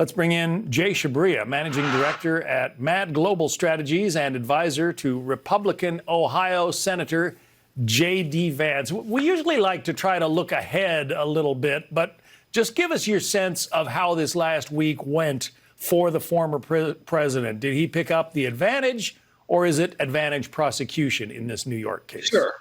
Let's bring in Jay Chabria, Managing Director at MAD Global Strategies and advisor to Republican Ohio Senator J.D. Vance. We usually like to try to look ahead a little bit, but just give us your sense of how this last week went for the former president. Did he pick up the advantage, or is it advantage prosecution in this New York case? Sure.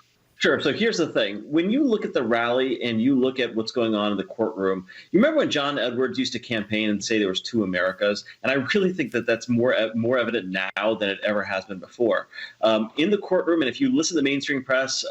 So here's the thing. When you look at the rally and you look at what's going on in the courtroom, you remember when John Edwards used to campaign and say there was two Americas? And I really think that that's more evident now than it ever has been before. In the courtroom, and if you listen to the mainstream press,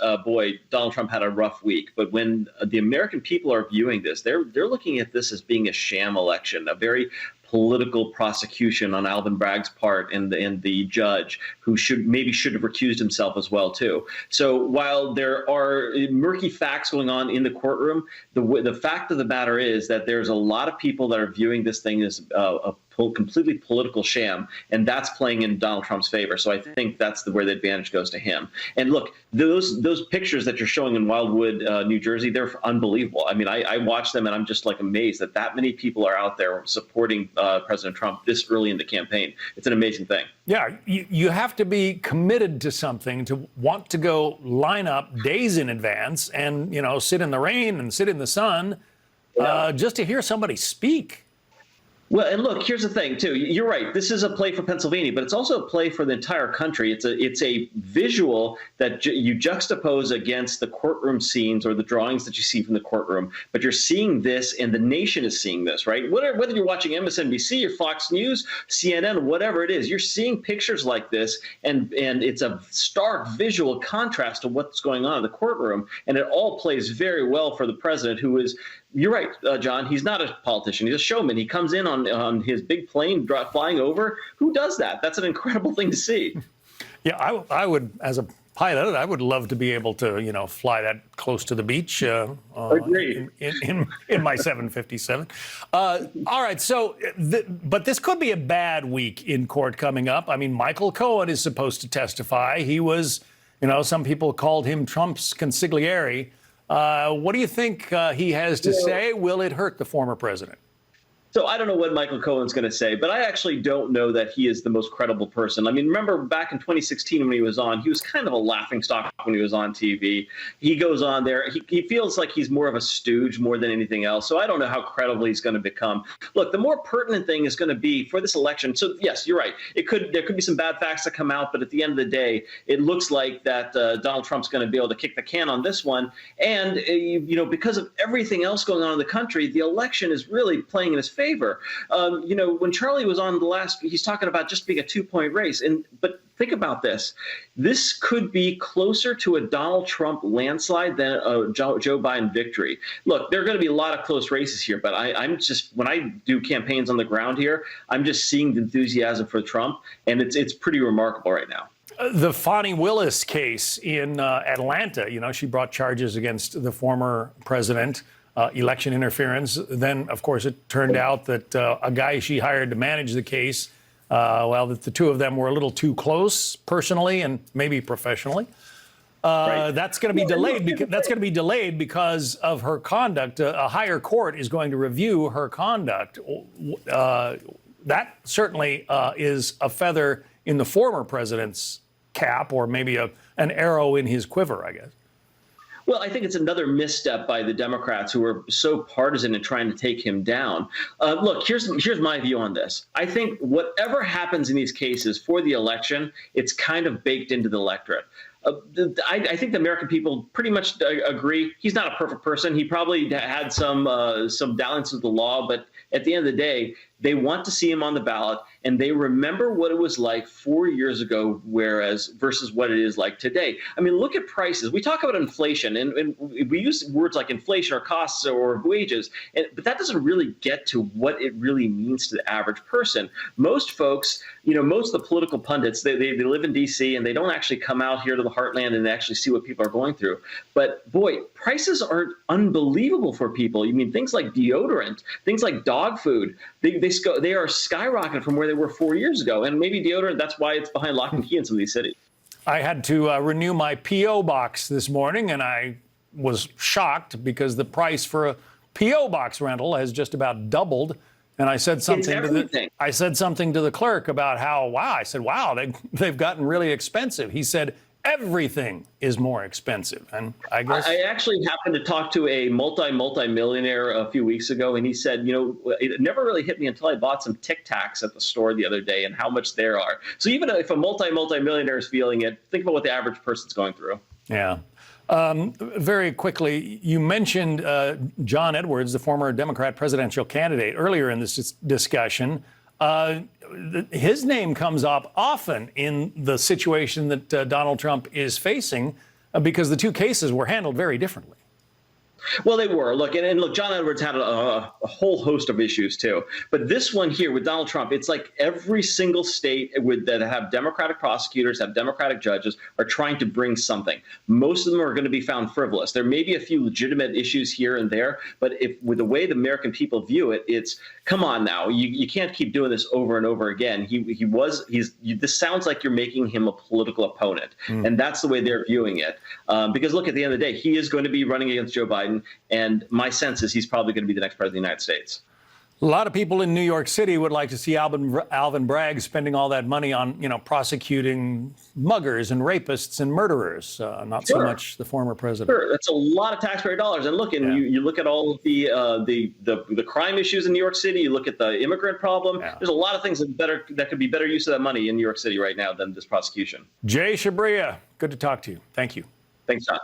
Donald Trump had a rough week. But when the American people are viewing this, they're looking at this as being a sham election, a very political prosecution on Alvin Bragg's part and the judge, who should have recused himself as well too. So while there are murky facts going on in the courtroom, the fact of the matter is that there's a lot of people that are viewing this thing as a completely political sham, and that's playing in Donald Trump's favor. So I think that's where the advantage goes to him. And look, those pictures that you're showing in Wildwood, New Jersey, they're unbelievable. I mean, I watch them and I'm just like amazed that many people are out there supporting President Trump this early in the campaign. It's an amazing thing. Yeah, you have to be committed to something to want to go line up days in advance and, sit in the rain and sit in the sun just to hear somebody speak. Well, and look, here's the thing, too. You're right. This is a play for Pennsylvania, but it's also a play for the entire country. It's a visual that you juxtapose against the courtroom scenes or the drawings that you see from the courtroom. But you're seeing this, and the nation is seeing this, right? Whether you're watching MSNBC or Fox News, CNN, whatever it is, you're seeing pictures like this, and it's a stark visual contrast to what's going on in the courtroom. And it all plays very well for the president, who is, you're right, John. He's not a politician. He's a showman. He comes in on his big plane flying over. Who does that? That's an incredible thing to see. Yeah, I would, as a pilot, I would love to be able to, fly that close to the beach. Agreed. In my 757. All right. So, but this could be a bad week in court coming up. I mean, Michael Cohen is supposed to testify. He was, some people called him Trump's consigliere. What do you think he has to say? Will it hurt the former president? So I don't know what Michael Cohen's going to say, but I actually don't know that he is the most credible person. I mean, remember back in 2016 when he was on, he was kind of a laughingstock when he was on TV. He goes on there. He feels like he's more of a stooge more than anything else. So I don't know how credible he's going to become. Look, the more pertinent thing is going to be for this election. So yes, you're right. There could be some bad facts that come out, but at the end of the day, it looks like that Donald Trump's going to be able to kick the can on this one. And, because of everything else going on in the country, the election is really playing in his favor. When Charlie was on he's talking about just being a 2-point race. But think about this. This could be closer to a Donald Trump landslide than a Joe Biden victory. Look, there are going to be a lot of close races here, but when I do campaigns on the ground here, I'm just seeing the enthusiasm for Trump, and it's pretty remarkable right now. The Fani Willis case in Atlanta, she brought charges against the former president. Election interference. Then, of course, it turned out that a guy she hired to manage the case, that the two of them were a little too close personally and maybe professionally. Right. That's going to be delayed. Because of her conduct. A higher court is going to review her conduct. That certainly is a feather in the former president's cap, or maybe an arrow in his quiver, I guess. Well, I think it's another misstep by the Democrats, who are so partisan in trying to take him down. Look, here's my view on this. I think whatever happens in these cases for the election, it's kind of baked into the electorate. I think the American people pretty much agree he's not a perfect person. He probably had some dalliance with the law, but at the end of the day, they want to see him on the ballot, and they remember what it was like 4 years ago, versus what it is like today. I mean, look at prices. We talk about inflation, and we use words like inflation or costs or wages, but that doesn't really get to what it really means to the average person. Most folks, most of the political pundits, they live in D.C., and they don't actually come out here to the heartland and actually see what people are going through. But boy, prices are unbelievable for people. You mean things like deodorant, things like dog food, they are skyrocketing from where they were 4 years ago. And maybe deodorant, that's why it's behind lock and key in some of these cities. I had to renew my P.O. box this morning, and I was shocked because the price for a P.O. box rental has just about doubled. And I said something everything. I said something to the clerk about how, wow, I said, wow, they've gotten really expensive. He said, everything is more expensive. And I guess I actually happened to talk to a multi-millionaire a few weeks ago, and he said, it never really hit me until I bought some Tic Tacs at the store the other day and how much there are. So even if a multi-millionaire is feeling it, think about what the average person's going through. Yeah. Very quickly, you mentioned John Edwards, the former Democrat presidential candidate, earlier in this discussion. His name comes up often in the situation that Donald Trump is facing because the two cases were handled very differently. Well, they were. Look, John Edwards had a whole host of issues, too. But this one here with Donald Trump, it's like every single state that have Democratic prosecutors, have Democratic judges, are trying to bring something. Most of them are going to be found frivolous. There may be a few legitimate issues here and there, but with the way the American people view it, it's, come on now, you can't keep doing this over and over again. This sounds like you're making him a political opponent. And that's the way they're viewing it. Because, look, at the end of the day, he is going to be running against Joe Biden. And my sense is he's probably going to be the next president of the United States. A lot of people in New York City would like to see Alvin Bragg spending all that money on, prosecuting muggers and rapists and murderers, not so much the former president. Sure, that's a lot of taxpayer dollars. And look, you look at all of the crime issues in New York City. You look at the immigrant problem. Yeah. There's a lot of things that could be better use of that money in New York City right now than this prosecution. Jay Chabria, good to talk to you. Thank you. Thanks, John.